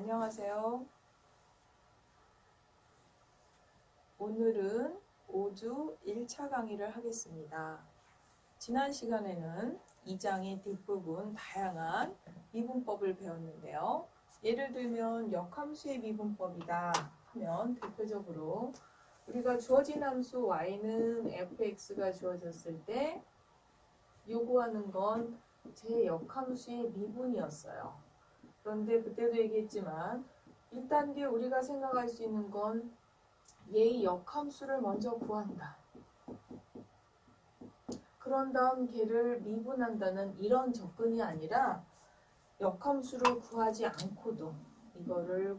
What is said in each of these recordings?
안녕하세요. 오늘은 5주 1차 강의를 하겠습니다. 지난 시간에는 2장의 뒷부분 다양한 미분법을 배웠는데요. 예를 들면 역함수의 미분법이다 하면 대표적으로 우리가 주어진 함수 y는 fx가 주어졌을 때 요구하는 건 제 역함수의 미분이었어요. 그런데 그때도 얘기했지만 1단계 우리가 생각할 수 있는 건 얘의 역함수를 먼저 구한다. 그런 다음 걔를 미분한다는 이런 접근이 아니라 역함수를 구하지 않고도 이거를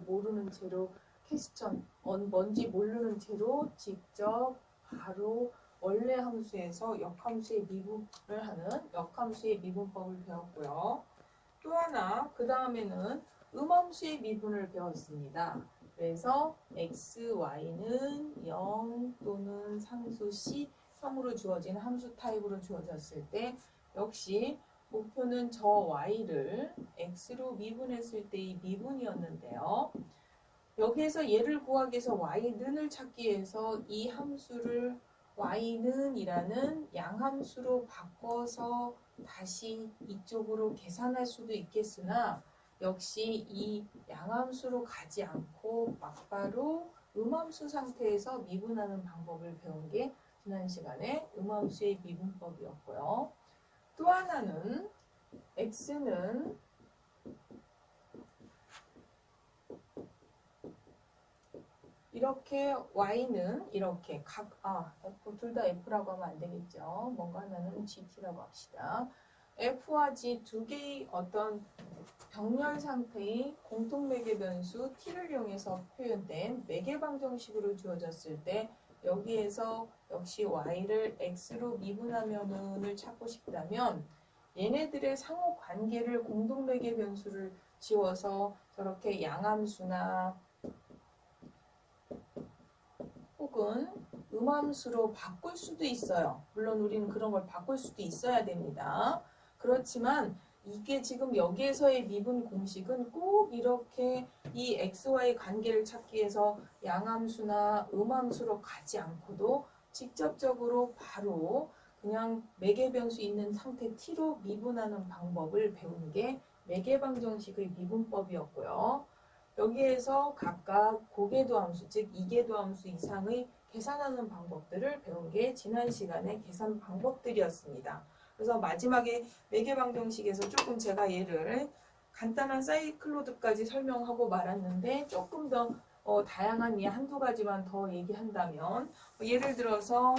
모르는 채로 퀘스천 뭔지 모르는 채로 직접 바로 원래 함수에서 역함수의 미분을 하는 역함수의 미분법을 배웠고요. 또 하나 그 다음에는 음함수의 미분을 배웠습니다. 그래서 x, y는 0 또는 상수 c, 3으로 주어진 함수 타입으로 주어졌을 때 역시 목표는 저 y를 x로 미분했을 때의 미분이었는데요. 여기에서 얘를 구하기 위해서 y는을 찾기 위해서 이 함수를 y는이라는 양함수로 바꿔서 다시 이쪽으로 계산할 수도 있겠으나 역시 이 양함수로 가지 않고 막바로 음함수 상태에서 미분하는 방법을 배운 게 지난 시간에 음함수의 미분법이었고요. 또 하나는 x는 이렇게 y는 이렇게 둘 다 f라고 하면 안 되겠죠. 뭔가 하나는 gt라고 합시다. f와 g 두 개의 어떤 병렬 상태의 공통 매개 변수 t를 이용해서 표현된 매개 방정식으로 주어졌을 때 여기에서 역시 y를 x로 미분하면을 찾고 싶다면 얘네들의 상호 관계를 공통 매개 변수를 지워서 저렇게 양함수나 혹은 음함수로 바꿀 수도 있어요. 물론 우리는 그런 걸 바꿀 수도 있어야 됩니다. 그렇지만 이게 지금 여기에서의 미분 공식은 꼭 이렇게 이 xy의 관계를 찾기 위해서 양함수나 음함수로 가지 않고도 직접적으로 바로 그냥 매개변수 있는 상태 t로 미분하는 방법을 배우는 게 매개방정식의 미분법이었고요. 여기에서 각각 고개도함수, 즉 이계도함수 이상의 계산하는 방법들을 배운 게 지난 시간의 계산 방법들이었습니다. 그래서 마지막에 매개방정식에서 조금 제가 얘를 간단한 사이클로드까지 설명하고 말았는데 조금 더 다양한 이 한두 가지만 더 얘기한다면 예를 들어서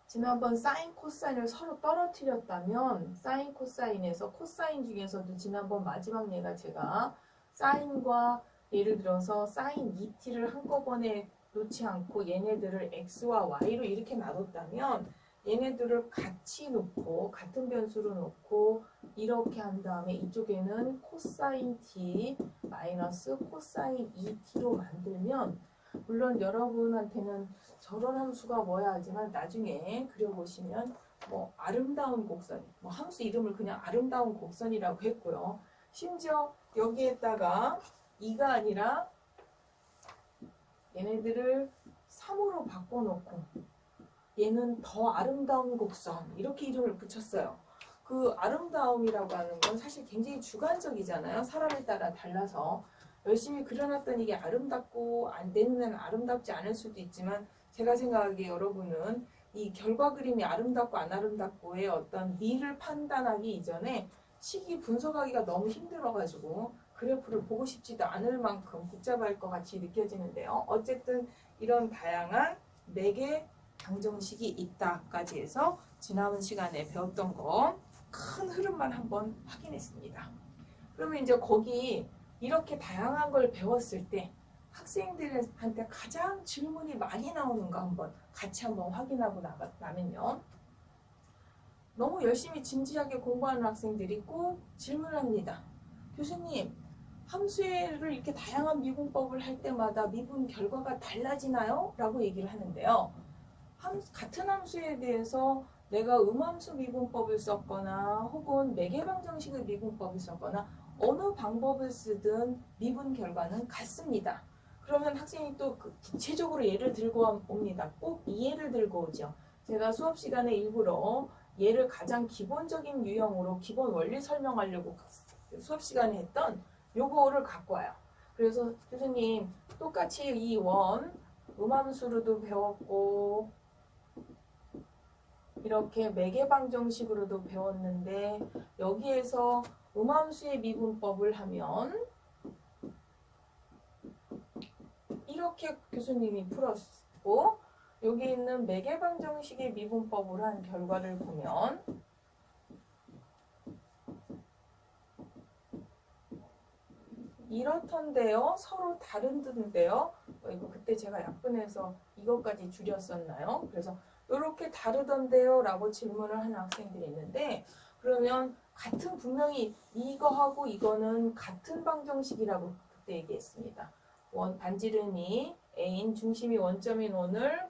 지난번 사인 코사인을 서로 떨어뜨렸다면 사인 코사인에서 코사인 중에서도 지난번 마지막 예가 제가 사인과 예를 들어서 사인 2t를 한꺼번에 놓지 않고 얘네들을 x와 y로 이렇게 놔뒀다면 얘네들을 같이 놓고 같은 변수로 놓고 이렇게 한 다음에 이쪽에는 코사인 t 마이너스 코사인 2t로 만들면 물론 여러분한테는 저런 함수가 뭐야 하지만 나중에 그려보시면 뭐 아름다운 곡선, 뭐 함수 이름을 그냥 아름다운 곡선이라고 했고요. 심지어 여기에다가 2가 아니라 얘네들을 3으로 바꿔놓고 얘는 더 아름다운 곡선 이렇게 이름을 붙였어요. 그 아름다움이라고 하는 건 사실 굉장히 주관적이잖아요. 사람에 따라 달라서 열심히 그려놨더니 이게 아름답고 내 눈에는 아름답지 않을 수도 있지만 제가 생각하기에 여러분은 이 결과 그림이 아름답고 안 아름답고의 어떤 미를 판단하기 이전에 시기 분석하기가 너무 힘들어가지고 그래프를 보고 싶지도 않을 만큼 복잡할 것 같이 느껴지는데요. 어쨌든 이런 다양한 4개 방정식이 있다까지 해서 지난 시간에 배웠던 거 큰 흐름만 한번 확인했습니다. 그러면 이제 거기 이렇게 다양한 걸 배웠을 때 학생들한테 가장 질문이 많이 나오는 거 같이 한번 확인하고 나면요. 너무 열심히 진지하게 공부하는 학생들이 꼭 질문을 합니다. 교수님, 함수를 이렇게 다양한 미분법을 할 때마다 미분 결과가 달라지나요? 라고 얘기를 하는데요. 같은 함수에 대해서 내가 음함수 미분법을 썼거나 혹은 매개방정식의 미분법을 썼거나 어느 방법을 쓰든 미분 결과는 같습니다. 그러면 학생이 또 구체적으로 예를 들고 옵니다. 꼭 이 예를 들고 오죠. 제가 수업 시간에 일부러 예를 가장 기본적인 유형으로 기본 원리 설명하려고 수업 시간에 했던 요거를 갖고 와요. 그래서 교수님 똑같이 이 원 음함수로도 배웠고 이렇게 매개방정식으로도 배웠는데 여기에서 음함수의 미분법을 하면 이렇게 교수님이 풀었고 여기 있는 매개방정식의 미분법을 한 결과를 보면 이렇던데요. 서로 다른데요. 이거 그때 제가 약분해서 이것까지 줄였었나요? 그래서 이렇게 다르던데요 라고 질문을 하는 학생들이 있는데 그러면 같은 분명히 이거하고 이거는 같은 방정식이라고 그때 얘기했습니다. 반지름이 A인 중심이 원점인 원을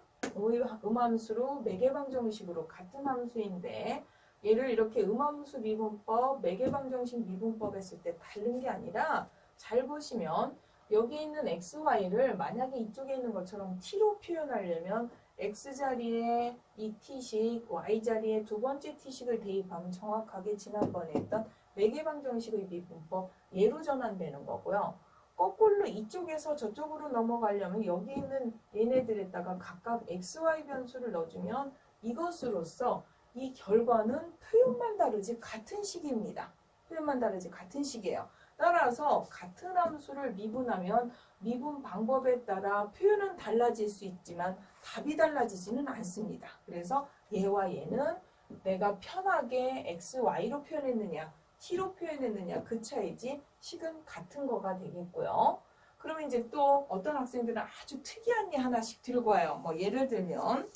음함수로 매개방정식으로 같은 함수인데 얘를 이렇게 음함수 미분법, 매개방정식 미분법 했을 때 다른 게 아니라 잘 보시면 여기 있는 xy를 만약에 이쪽에 있는 것처럼 t로 표현하려면 x자리에 이 t식, y자리에 두 번째 t식을 대입하면 정확하게 지난번에 했던 매개방정식의 미분법 얘로 전환되는 거고요. 거꾸로 이쪽에서 저쪽으로 넘어가려면 여기 있는 얘네들에다가 각각 xy 변수를 넣어주면 이것으로써 이 결과는 표현만 다르지 같은 식입니다. 표현만 다르지 같은 식이에요. 따라서 같은 함수를 미분하면 미분 방법에 따라 표현은 달라질 수 있지만 답이 달라지지는 않습니다. 그래서 얘와 얘는 내가 편하게 x, y로 표현했느냐 t로 표현했느냐 그 차이지 식은 같은 거가 되겠고요. 그러면 이제 또 어떤 학생들은 아주 특이한 예 하나씩 들고 와요. 뭐 예를 들면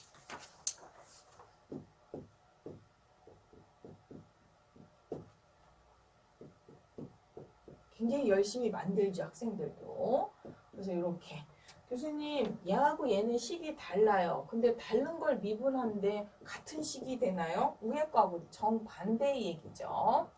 굉장히 열심히 만들죠, 학생들도. 그래서 이렇게 교수님 얘하고 얘는 식이 달라요. 근데 다른 걸 미분하는데 같은 식이 되나요? 위에 거하고 정반대의 얘기죠.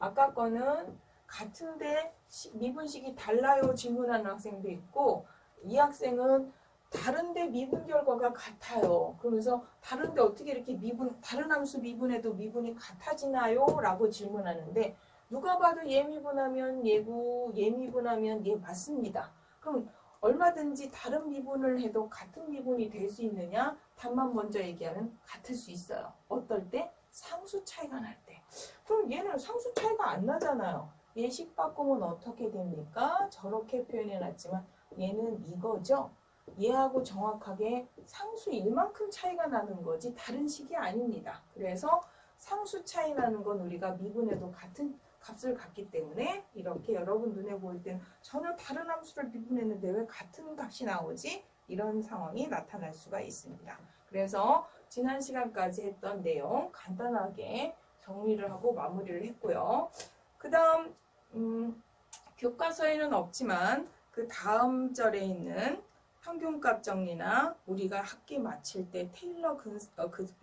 아까 거는 같은데 미분식이 달라요 질문하는 학생도 있고 이 학생은 다른데 미분 결과가 같아요. 그러면서 다른데 어떻게 이렇게 다른 함수 미분해도 미분이 같아지나요? 라고 질문하는데 누가 봐도 얘 미분하면 얘고 얘 미분하면 얘 맞습니다. 그럼 얼마든지 다른 미분을 해도 같은 미분이 될 수 있느냐? 답만 먼저 얘기하면 같을 수 있어요. 어떨 때? 상수 차이가 날 때. 그럼 얘는 상수 차이가 안 나잖아요. 얘식 바꾸면 어떻게 됩니까? 저렇게 표현해놨지만 얘는 이거죠. 얘하고 정확하게 상수 1만큼 차이가 나는 거지 다른 식이 아닙니다. 그래서 상수 차이 나는 건 우리가 미분해도 같은 값을 갖기 때문에 이렇게 여러분 눈에 보일 때는 전혀 다른 함수를 미분했는데 왜 같은 값이 나오지? 이런 상황이 나타날 수가 있습니다. 그래서 지난 시간까지 했던 내용 간단하게 정리를 하고 마무리를 했고요. 그 다음 교과서에는 없지만 그 다음 절에 있는 평균값 정리나 우리가 학기 마칠 때 테일러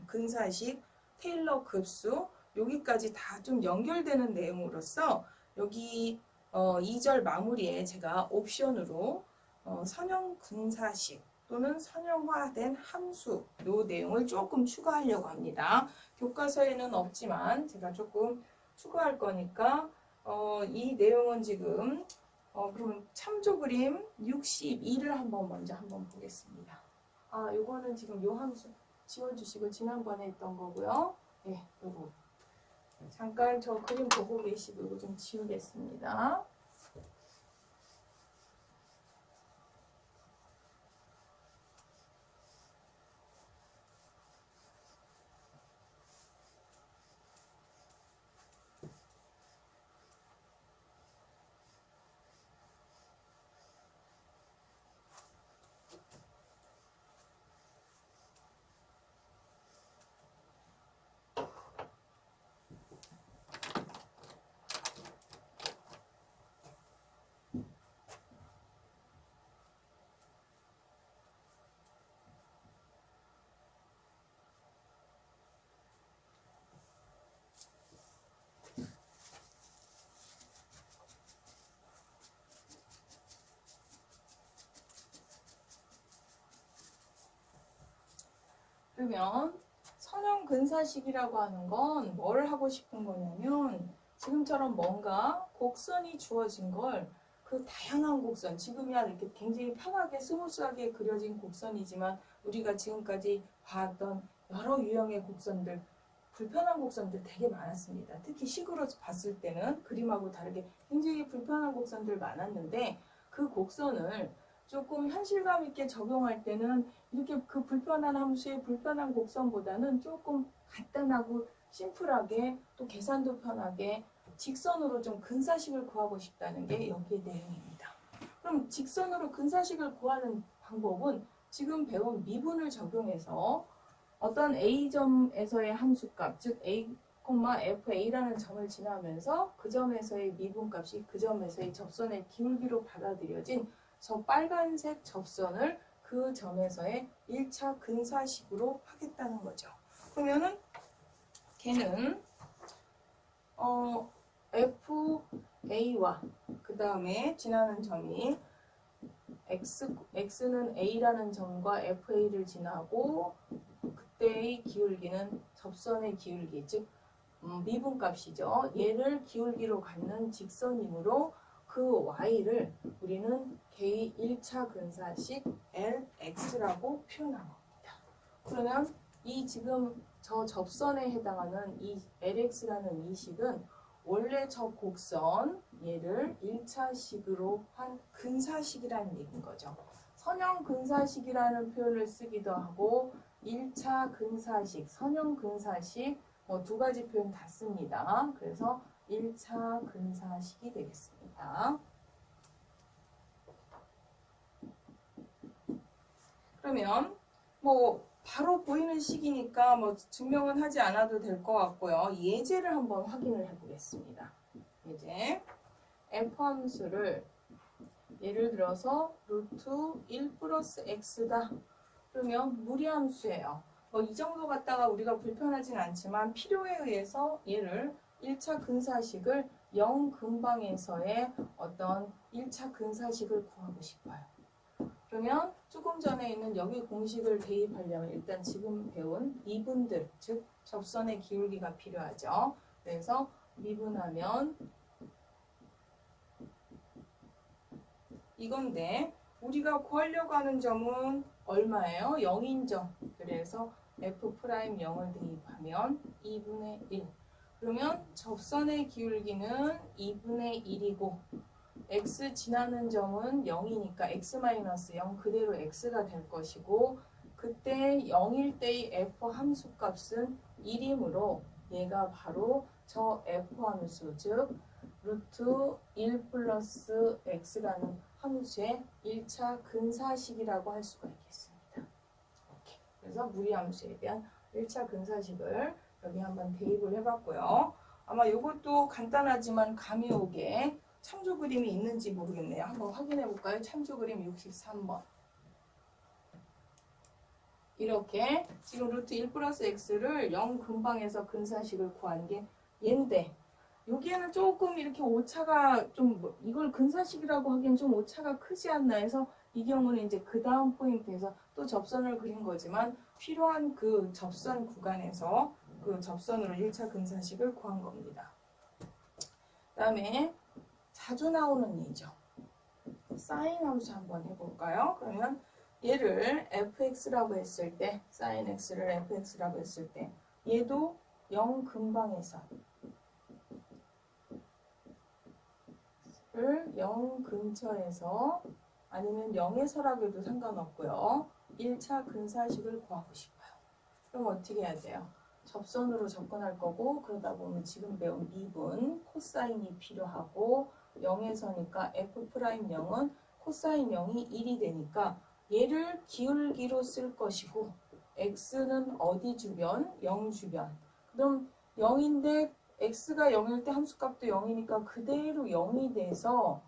근사식, 테일러 급수 여기까지 다 좀 연결되는 내용으로서 여기 2절 마무리에 제가 옵션으로 선형 근사식 또는 선형화된 함수 요 내용을 조금 추가하려고 합니다. 교과서에는 없지만 제가 조금 추가할 거니까 이 내용은 지금 그럼 참조 그림 62를 먼저 한번 보겠습니다. 요거는 지금 요 함수 지워주시고 지난번에 했던 거고요. 네, 요거. 잠깐 저 그림 보고 계시고 이거 좀 지우겠습니다. 그러면 선형 근사식이라고 하는 건 뭘 하고 싶은 거냐면 지금처럼 뭔가 곡선이 주어진 걸 그 다양한 곡선, 지금이야 이렇게 굉장히 편하게 스무스하게 그려진 곡선이지만 우리가 지금까지 봤던 여러 유형의 곡선들, 불편한 곡선들 되게 많았습니다. 특히 식으로 봤을 때는 그림하고 다르게 굉장히 불편한 곡선들 많았는데 그 곡선을 조금 현실감 있게 적용할 때는 이렇게 그 불편한 함수의 불편한 곡선보다는 조금 간단하고 심플하게 또 계산도 편하게 직선으로 좀 근사식을 구하고 싶다는 게 여기의 내용입니다. 그럼 직선으로 근사식을 구하는 방법은 지금 배운 미분을 적용해서 어떤 A점에서의 함수값, 즉 A, FA라는 점을 지나면서 그 점에서의 미분값이 그 점에서의 접선의 기울기로 받아들여진 저 빨간색 접선을 그 점에서의 1차 근사식으로 하겠다는 거죠. 그러면은 걔는 FA와 그 다음에 지나는 점이 X는 A라는 점과 FA를 지나고 그때의 기울기는 접선의 기울기, 즉 미분값이죠. 얘를 기울기로 갖는 직선이므로 그 Y를 우리는 K 1차 근사식 LX라고 표현한 겁니다. 그러면 이 지금 저 접선에 해당하는 이 LX라는 이 식은 원래 저 곡선 얘를 1차식으로 한 근사식이라는 얘기인 거죠. 선형 근사식이라는 표현을 쓰기도 하고 1차 근사식, 선형 근사식 두 가지 표현 다 씁니다. 그래서 1차 근사식이 되겠습니다. 그러면 바로 보이는 식이니까 증명은 하지 않아도 될 것 같고요. 예제를 한번 확인을 해보겠습니다. 예제 f 함수를 예를 들어서 루트 1 플러스 x다. 그러면 무리함수예요. 이 정도 갖다가 우리가 불편하진 않지만 필요에 의해서 얘를 1차 근사식을 0 근방에서의 어떤 1차 근사식을 구하고 싶어요. 그러면 조금 전에 있는 여기 공식을 대입하려면 일단 지금 배운 미분들, 즉 접선의 기울기가 필요하죠. 그래서 미분하면 이건데 우리가 구하려고 하는 점은 얼마예요? 0인 점. 그래서 F'0을 대입하면 2분의 1. 그러면 접선의 기울기는 2분의 1이고 x 지나는 점은 0이니까 x-0 그대로 x가 될 것이고 그때 0일 때의 f 함수값은 1이므로 얘가 바로 저 f 함수 즉 루트 1 플러스 x라는 함수의 1차 근사식이라고 할 수가 있겠습니다. 이렇게. 그래서 무리함수에 대한 1차 근사식을 여기 한번 대입을 해봤고요. 아마 이것도 간단하지만 감이 오게 참조 그림이 있는지 모르겠네요. 한번 확인해 볼까요? 참조 그림 63번. 이렇게 지금 루트 1 플러스 x를 0 근방에서 근사식을 구한 게 얘인데 여기에는 조금 이렇게 오차가 좀 이걸 근사식이라고 하기엔 좀 오차가 크지 않나 해서 이 경우는 이제 그 다음 포인트에서 또 접선을 그린 거지만 필요한 그 접선 구간에서 그 접선으로 1차 근사식을 구한 겁니다. 그 다음에 자주 나오는 예죠. 사인 함수 한번 해볼까요? 그러면 얘를 fx라고 했을 때 sin x를 fx라고 했을 때 얘도 0 근방에서 0 근처에서 아니면 0에서라고 해도 상관없고요. 1차 근사식을 구하고 싶어요. 그럼 어떻게 해야 돼요? 접선으로 접근할 거고 그러다 보면 지금 배운 미분, 코사인이 필요하고 0에서니까 f'0은 코사인 0이 1이 되니까 얘를 기울기로 쓸 것이고 x는 어디 주변? 0 주변. 그럼 0인데 x가 0일 때 함수값도 0이니까 그대로 0이 돼서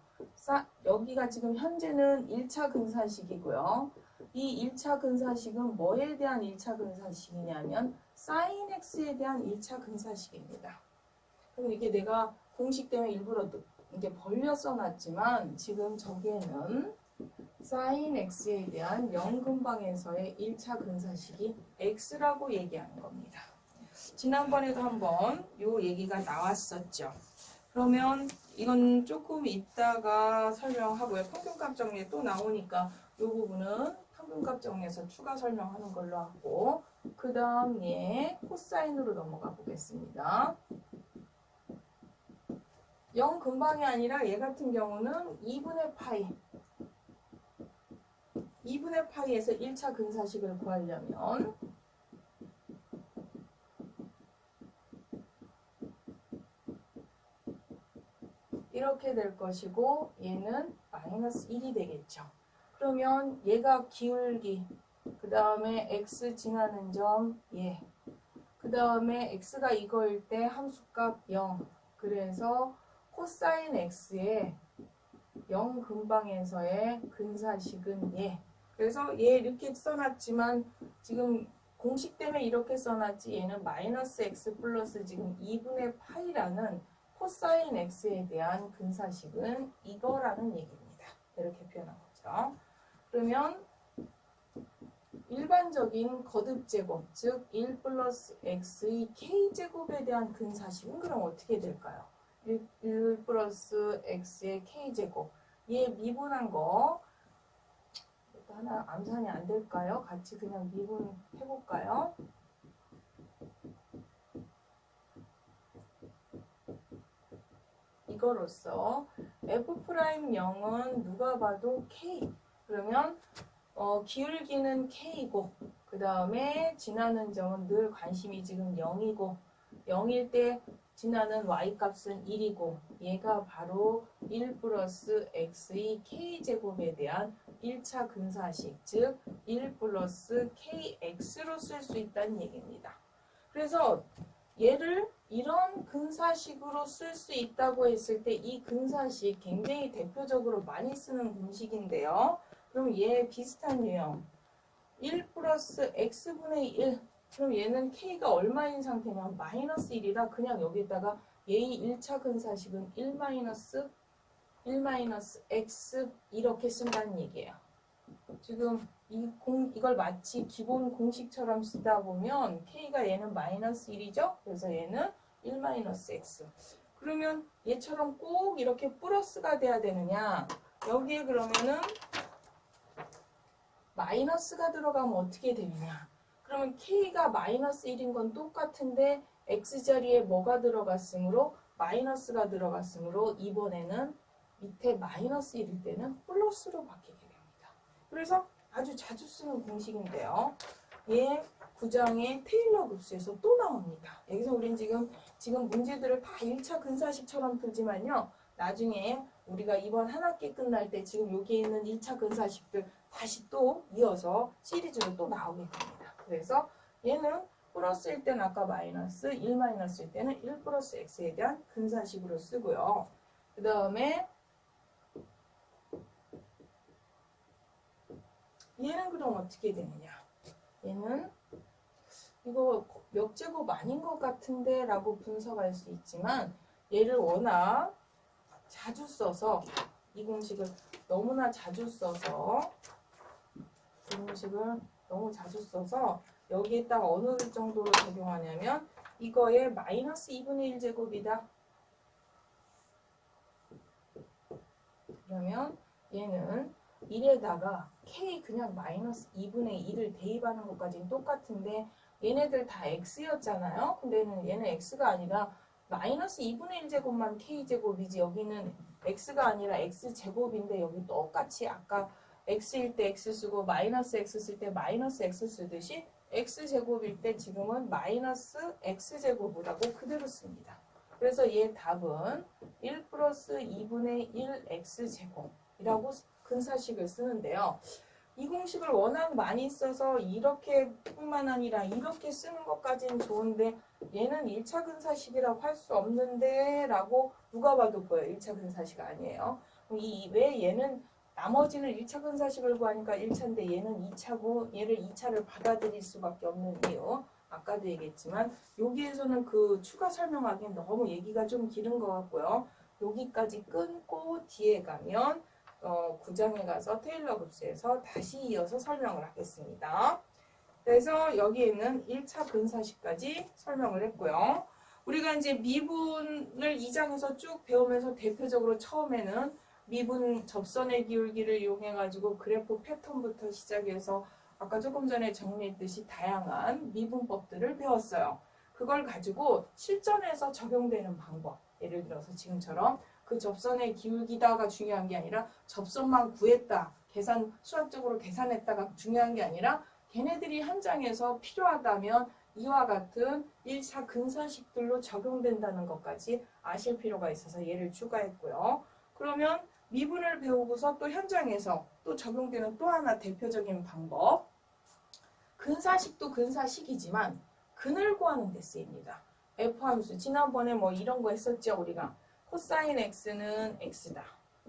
여기가 지금 현재는 1차 근사식이고요. 이 1차 근사식은 뭐에 대한 1차 근사식이냐면 sin x에 대한 1차 근사식입니다. 그럼 이게 내가 공식 때문에 일부러 이렇게 벌려 써놨지만 지금 저기에는 sin x에 대한 0근방에서의 1차 근사식이 x라고 얘기하는 겁니다. 지난번에도 한번 요 얘기가 나왔었죠. 그러면 이건 조금 이따가 설명하고요. 평균값 정리에 또 나오니까 이 부분은 평균값 정리에서 추가 설명하는 걸로 하고, 그 다음 얘 코사인으로 넘어가 보겠습니다. 0 근방이 아니라 얘 같은 경우는 2분의 파이 2분의 파이에서 1차 근사식을 구하려면 이렇게 될 것이고, 얘는 마이너스 1이 되겠죠. 그러면 얘가 기울기, 그 다음에 x 지나는 점 얘, 그 다음에 x가 이거일 때 함수값 0, 그래서 코사인 x의 0 근방에서의 근사식은 얘. 그래서 얘 이렇게 써놨지만 지금 공식 때문에 이렇게 써놨지, 얘는 마이너스 x 플러스 지금 2분의 파이라는 코사인 x에 대한 근사식은 이거라는 얘기입니다. 이렇게 표현한 거죠. 그러면 일반적인 거듭제곱, 즉 1 플러스 x의 k제곱에 대한 근사식은 그럼 어떻게 될까요? 1 플러스 x의 k제곱, 얘 미분한 거 하나 암산이 안 될까요? 같이 그냥 미분해볼까요? 이거로써 f'0은 누가 봐도 k. 그러면 기울기는 k이고, 그 다음에 지나는 점은 늘 관심이 지금 0이고, 0일 때 지나는 y값은 1이고, 얘가 바로 1 플러스 x의 k제곱에 대한 1차 근사식, 즉 1 플러스 kx로 쓸 수 있다는 얘기입니다. 그래서 얘를 이런 근사식으로 쓸 수 있다고 했을 때 이 근사식 굉장히 대표적으로 많이 쓰는 공식인데요. 그럼 얘 비슷한 유형 1 플러스 x분의 1, 그럼 얘는 k가 얼마인 상태냐면 마이너스 1이라 그냥 여기다가 얘의 1차 근사식은 1 마이너스 x 이렇게 쓴다는 얘기예요. 지금 이걸 마치 기본 공식처럼 쓰다 보면 k가 얘는 마이너스 1이죠? 그래서 얘는 1 마이너스 x. 그러면 얘처럼 꼭 이렇게 플러스가 돼야 되느냐? 여기에 그러면은 마이너스가 들어가면 어떻게 되느냐? 그러면 k가 마이너스 1인 건 똑같은데 x자리에 뭐가 들어갔으므로 마이너스가 들어갔으므로 이번에는 밑에 마이너스 1일 때는 플러스로 바뀌게 됩니다. 그래서 아주 자주 쓰는 공식인데요. 얘 구장의 테일러 급수에서 또 나옵니다. 여기서 우린 지금 문제들을 다 1차 근사식처럼 풀지만요. 나중에 우리가 이번 한 학기 끝날 때 지금 여기에 있는 2차 근사식들 다시 또 이어서 시리즈로 또 나오게 됩니다. 그래서 얘는 플러스일 때는 아까 마이너스, 1 마이너스일 때는 1 플러스 x에 대한 근사식으로 쓰고요. 그 다음에 얘는 그럼 어떻게 되느냐? 얘는 이거 몇 제곱 아닌 것 같은데 라고 분석할 수 있지만 얘를 워낙 자주 써서 이 공식을 너무나 자주 써서 이 공식을 너무 자주 써서 여기에 딱 어느 정도로 적용하냐면 이거에 마이너스 2분의 1제곱이다. 그러면 얘는 1에다가 k 그냥 마이너스 2분의 1을 대입하는 것까지는 똑같은데 얘네들 다 x였잖아요. 근데 얘는 x가 아니라 마이너스 2분의 1제곱만 k제곱이지 여기는 x가 아니라 x제곱인데 여기 똑같이 아까 x일 때 x 쓰고 마이너스 x 쓸 때 마이너스 x 쓰듯이 x제곱일 때 지금은 마이너스 x제곱이라고 그대로 씁니다. 그래서 얘 답은 1 플러스 2분의 1 x제곱이라고 근사식을 쓰는데요. 이 공식을 워낙 많이 써서 이렇게 뿐만 아니라 이렇게 쓰는 것까지는 좋은데 얘는 1차 근사식이라고 할 수 없는데 라고 누가 봐도 보여요. 1차 근사식 아니에요. 왜 얘는 나머지는 1차 근사식을 구하니까 1차인데 얘는 2차고 얘를 2차를 받아들일 수밖에 없는 이유. 아까도 얘기했지만 여기에서는 그 추가 설명하기엔 너무 얘기가 좀 길은 것 같고요. 여기까지 끊고 뒤에 가면 9장에 가서 테일러 급수에서 다시 이어서 설명을 하겠습니다. 그래서 여기에는 1차 근사식까지 설명을 했고요. 우리가 이제 미분을 2장에서 쭉 배우면서 대표적으로 처음에는 미분 접선의 기울기를 이용해 가지고 그래프 패턴부터 시작해서 아까 조금 전에 정리했듯이 다양한 미분법들을 배웠어요. 그걸 가지고 실전에서 적용되는 방법, 예를 들어서 지금처럼 그 접선의 기울기다가 중요한 게 아니라 접선만 구했다, 수학적으로 계산했다가 중요한 게 아니라 걔네들이 현장에서 필요하다면 이와 같은 1차 근사식들로 적용된다는 것까지 아실 필요가 있어서 얘를 추가했고요. 그러면 미분을 배우고서 또 현장에서 또 적용되는 또 하나 대표적인 방법, 근사식도 근사식이지만 근을 구하는 데 쓰입니다. F함수, 지난번에 뭐 이런 거 했었죠. 우리가 코사인 X는 X다,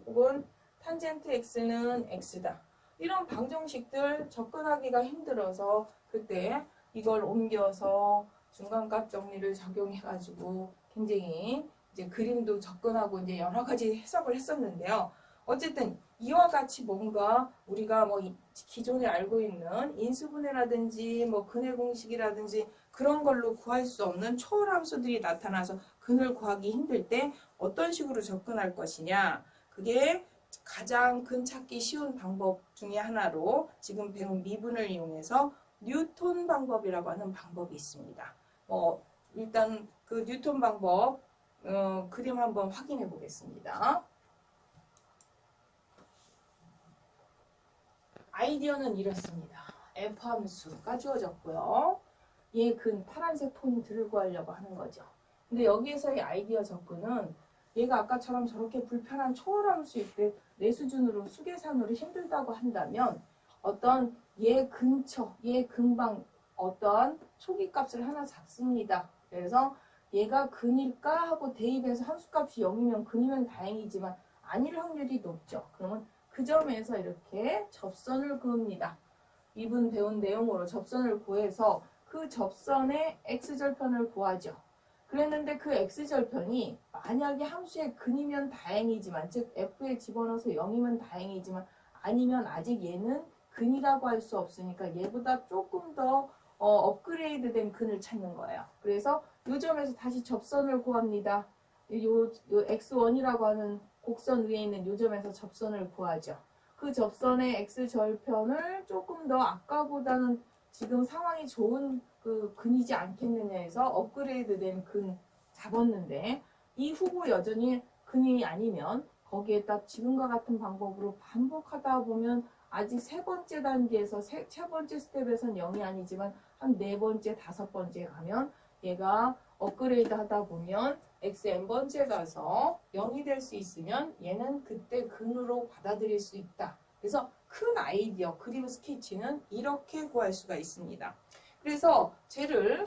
혹은 탄젠트 X는 X다, 이런 방정식들 접근하기가 힘들어서 그때 이걸 옮겨서 중간값 정리를 적용해가지고 굉장히 이제 그림도 접근하고 이제 여러 가지 해석을 했었는데요. 어쨌든 이와 같이 뭔가 우리가 뭐 기존에 알고 있는 인수분해라든지 뭐 근의 공식이라든지 그런 걸로 구할 수 없는 초월함수들이 나타나서 근을 구하기 힘들 때 어떤 식으로 접근할 것이냐, 그게 가장 근 찾기 쉬운 방법 중에 하나로 지금 배운 미분을 이용해서 뉴턴 방법이라고 하는 방법이 있습니다. 일단 그 뉴턴 방법 그림 한번 확인해 보겠습니다. 아이디어는 이렇습니다. F함수가 주어졌고요. 얘 근 파란색 포인트를 구하려고 하는 거죠. 근데 여기에서의 아이디어 접근은 얘가 아까처럼 저렇게 불편한 초월함수일 때 내 수준으로 수계산으로 힘들다고 한다면 어떤 얘 근처, 얘 근방 어떤 초기값을 하나 잡습니다. 그래서 얘가 근일까 하고 대입해서 함수값이 0이면 근이면 다행이지만 아닐 확률이 높죠. 그러면 그 점에서 이렇게 접선을 그읍니다. 이분 배운 내용으로 접선을 구해서 그 접선의 x절편을 구하죠. 그랬는데 그 x절편이 만약에 함수의 근이면 다행이지만, 즉 f에 집어넣어서 0이면 다행이지만 아니면 아직 얘는 근이라고 할 수 없으니까 얘보다 조금 더 업그레이드된 근을 찾는 거예요. 그래서 이 점에서 다시 접선을 구합니다. 요 x1이라고 하는 곡선 위에 있는 이 점에서 접선을 구하죠. 그 접선의 x절편을 조금 더 아까보다는 지금 상황이 좋은 그 근이지 않겠느냐 해서 업그레이드된 근 잡았는데, 이 후보 여전히 근이 아니면 거기에다 지금과 같은 방법으로 반복하다 보면 아직 세 번째 단계에서 세 번째 스텝에선 0이 아니지만 한 네 번째, 다섯 번째 가면 얘가 업그레이드 하다 보면 xn번째 가서 0이 될 수 있으면 얘는 그때 근으로 받아들일 수 있다. 그래서 큰 아이디어, 그림 스케치는 이렇게 구할 수가 있습니다. 그래서 쟤를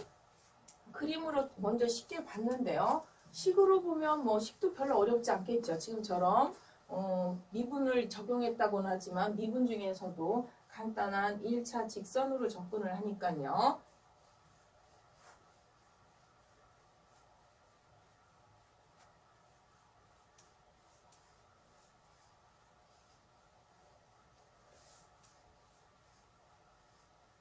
그림으로 먼저 쉽게 봤는데요. 식으로 보면 뭐 식도 별로 어렵지 않겠죠. 지금처럼 미분을 적용했다고는 하지만 미분 중에서도 간단한 1차 직선으로 접근을 하니까요.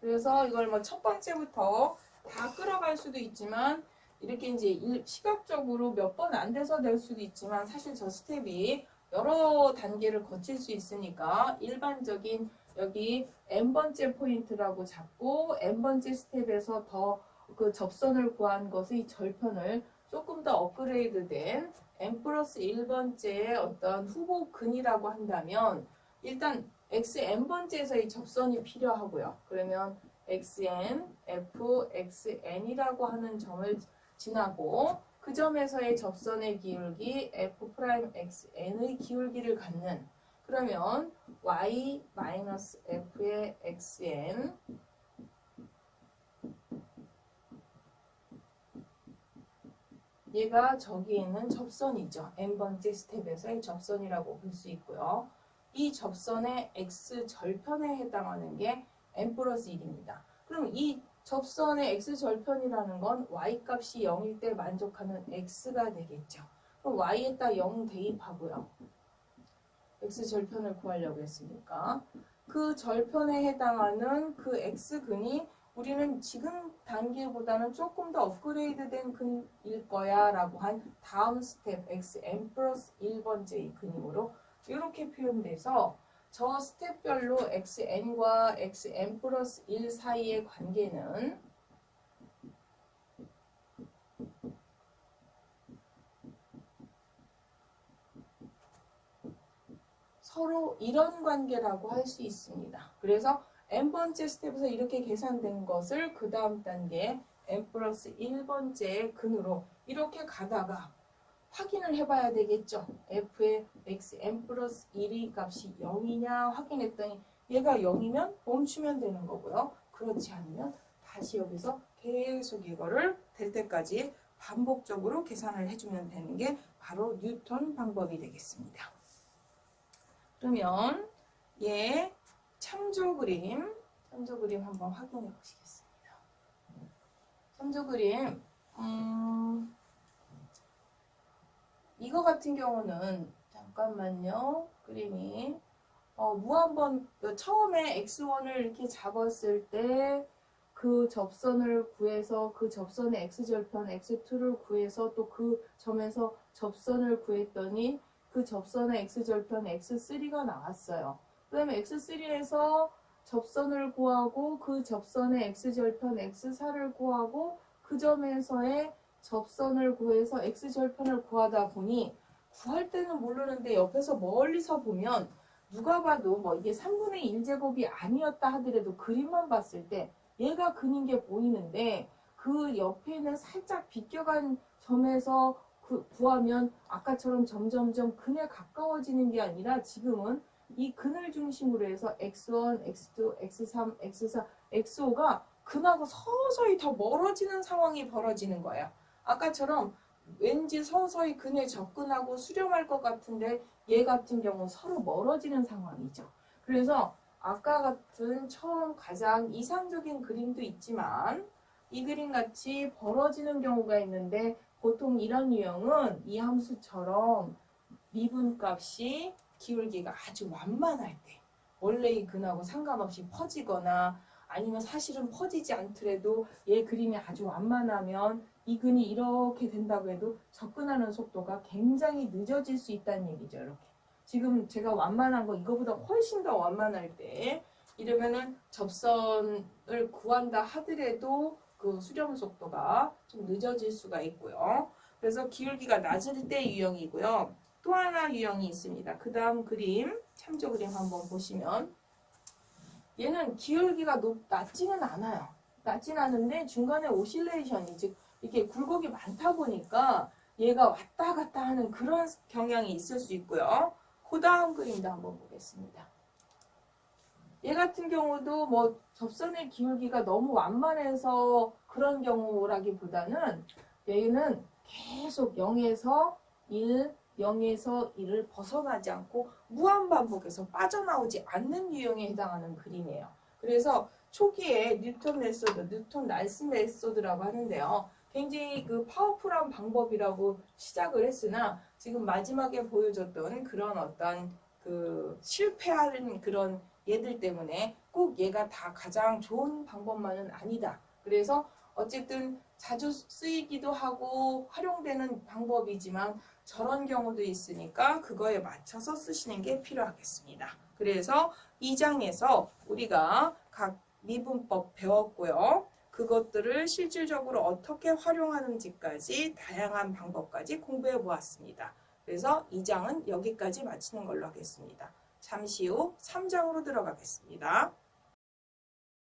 그래서 이걸 뭐 첫 번째부터 다 끌어갈 수도 있지만 이렇게 이제 시각적으로 몇 번 안 돼서 될 수도 있지만 사실 저 스텝이 여러 단계를 거칠 수 있으니까 일반적인 여기 n번째 포인트라고 잡고 n번째 스텝에서 더 그 접선을 구한 것의 절편을 조금 더 업그레이드된 n 플러스 1번째의 어떤 후보 근이라고 한다면 일단 xn번째에서의 접선이 필요하고요. 그러면 xn, f, xn이라고 하는 점을 지나고 그 점에서의 접선의 기울기 f'xn의 기울기를 갖는, 그러면 y-f의 xn 얘가 저기에 있는 접선이죠. n번째 스텝에서의 접선이라고 볼 수 있고요. 이 접선의 x절편에 해당하는 게 n 플러스 1입니다. 그럼 이 접선의 x절편이라는 건 y값이 0일 때 만족하는 x가 되겠죠. 그럼 y에다 0 대입하고요. x절편을 구하려고 했으니까 그 절편에 해당하는 그 x근이 우리는 지금 단계보다는 조금 더 업그레이드된 근일 거야 라고 한 다음 스텝 xn 플러스 1번째 근이므로 이렇게 표현돼서 저 스텝별로 xn과 xn 플러스 1 사이의 관계는 서로 이런 관계라고 할 수 있습니다. 그래서 n번째 스텝에서 이렇게 계산된 것을 그 다음 단계 n 플러스 1번째 근으로 이렇게 가다가 확인을 해봐야 되겠죠. f의 xn 플러스 1이 값이 0이냐 확인했더니 얘가 0이면 멈추면 되는 거고요. 그렇지 않으면 다시 여기서 계속 이거를 될 때까지 반복적으로 계산을 해주면 되는 게 바로 뉴턴 방법이 되겠습니다. 그러면 얘 참조 그림 한번 확인해 보시겠습니다. 참조 그림 이거 같은 경우는 잠깐만요. 그림이 무한번 처음에 x1을 이렇게 잡았을 때 그 접선을 구해서 그 접선의 x절편 x2를 구해서 또 그 점에서 접선을 구했더니 그 접선의 x절편 x3가 나왔어요. 그 다음에 x3에서 접선을 구하고 그 접선의 x절편 x4를 구하고 그 점에서의 접선을 구해서 x절편을 구하다 보니 구할 때는 모르는데 옆에서 멀리서 보면 누가 봐도 뭐 이게 3분의 1제곱이 아니었다 하더라도 그림만 봤을 때 얘가 근인 게 보이는데 그 옆에는 살짝 비껴간 점에서 구하면 아까처럼 점점점 근에 가까워지는 게 아니라 지금은 이 근을 중심으로 해서 x1, x2, x3, x4, x5가 근하고 서서히 더 멀어지는 상황이 벌어지는 거예요. 아까처럼 왠지 서서히 근에 접근하고 수렴할 것 같은데 얘 같은 경우 서로 멀어지는 상황이죠. 그래서 아까 같은 처음 가장 이상적인 그림도 있지만 이 그림 같이 벌어지는 경우가 있는데 보통 이런 유형은 이 함수처럼 미분값이 기울기가 아주 완만할 때 원래 이 근하고 상관없이 퍼지거나 아니면 사실은 퍼지지 않더라도 얘 그림이 아주 완만하면 이 근이 이렇게 된다고 해도 접근하는 속도가 굉장히 늦어질 수 있다는 얘기죠. 이렇게 지금 제가 완만한 거 이거보다 훨씬 더 완만할 때 이러면은 접선을 구한다 하더라도 그 수렴 속도가 좀 늦어질 수가 있고요. 그래서 기울기가 낮을 때 유형이고요. 또 하나 유형이 있습니다. 그 다음 그림, 참조 그림 한번 보시면 얘는 기울기가 낮지는 않아요. 낮지는 않은데 중간에 오실레이션이 즉 이렇게 굴곡이 많다 보니까 얘가 왔다 갔다 하는 그런 경향이 있을 수 있고요. 그 다음 그림도 한번 보겠습니다. 얘 같은 경우도 뭐 접선의 기울기가 너무 완만해서 그런 경우라기보다는 얘는 계속 0에서 1, 0에서 1을 벗어나지 않고 무한반복해서 빠져나오지 않는 유형에 해당하는 그림이에요. 그래서 초기에 뉴턴 메소드, 뉴턴 랄스 메소드라고 하는데요. 굉장히 그 파워풀한 방법이라고 시작을 했으나 지금 마지막에 보여줬던 그런 어떤 그 실패하는 그런 얘들 때문에 꼭 얘가 다 가장 좋은 방법만은 아니다. 그래서 어쨌든 자주 쓰이기도 하고 활용되는 방법이지만 저런 경우도 있으니까 그거에 맞춰서 쓰시는 게 필요하겠습니다. 그래서 2장에서 우리가 각 미분법 배웠고요. 그것들을 실질적으로 어떻게 활용하는지까지 다양한 방법까지 공부해 보았습니다. 그래서 2장은 여기까지 마치는 걸로 하겠습니다. 잠시 후 3장으로 들어가겠습니다.